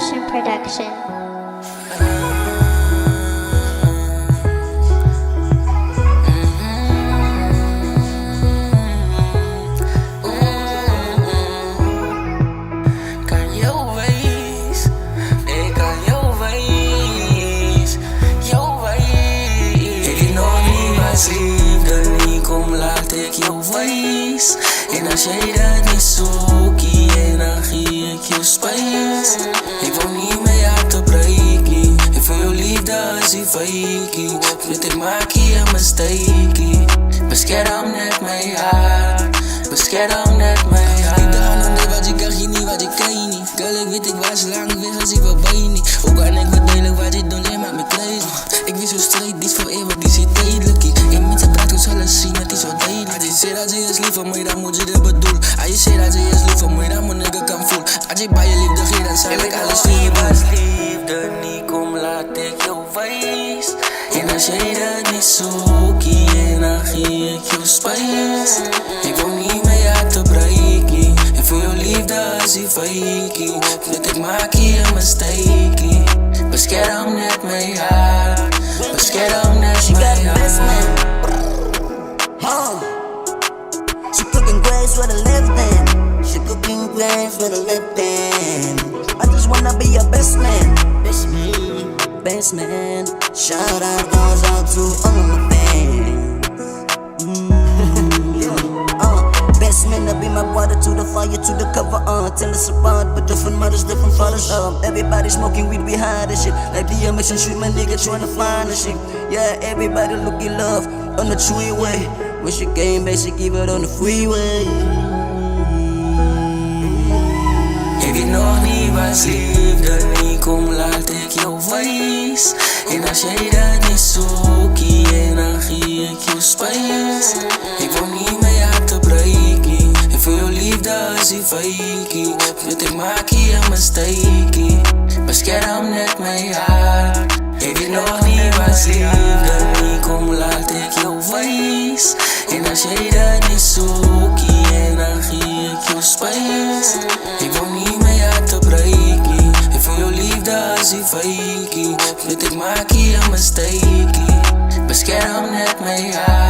Ocean Production. En als jij dat niet zoekt, dan geef ik jou spijt. Ik wil niet meer jou te breken. Ik voel jou liefde als die fake. Met ik maak je een mistake. Bescherm net mijn hart. Bescherm net mijn hart. Ik dacht aan wat je kan niet, wat je kan niet. Girl, ik weet ik was lang weg als ik voorbij niet. Ook kan ik verdelen wat je doet, jij maakt me crazy. Ik weet zo straight, die is forever, die zit tijdelijk. En mensen praten, zullen zien, het is zo duidelijk. Als je zegt dat ze is lief voor mij, dan moet je dit bedoelen. Als je zegt dat ze is lief voor mij, dan moet ik het kan voelen. Als je bij je liefde geeft, dan zal ik alles voor je doen. Als liefde niet komt, laat ik jou wijs. En als jij dat niet zoekt, dan geef ik jou spijt. Ik wil niet meer jou te breken. Ik voel jou liefde als die fake. Met ik maak je een mistake. Bescherm net mijn hart. Bescherm net mijn hart. She cooking grapes with a left hand. She cooking grapes with a left hand. I just wanna be your best man. Best man. Best man. Shout out goes out to all of my fans. Best man to be my brother, to the fire, to the cover. Tell us apart, but different mothers, different fathers. Everybody smoking weed, we hide the shit. Like the mission street, my nigga tryna find the shit. Yeah, everybody looking love on the tree way. When she came back, she give it on the freeway. Ik weet nog niet wat liefde niet komt, laat ik jou wijs. En als jij dat niet zoekt, dan geef ik jou spijt. Ik wil niet meer jou te breken. Ik voel jou liefde als die fake. Met ik maak je een mistake. Bescherm net mijn hart. Ik weet nog niet wat liefde niet komt, laat ik jou wijs. En als jij dat niet zoekt, dan geef ik jou spijt. Ik wil niet meer jou te breken. Ik voel jou liefde als die fake. Met ik maak je een mistake. Bescherm net mijn hart.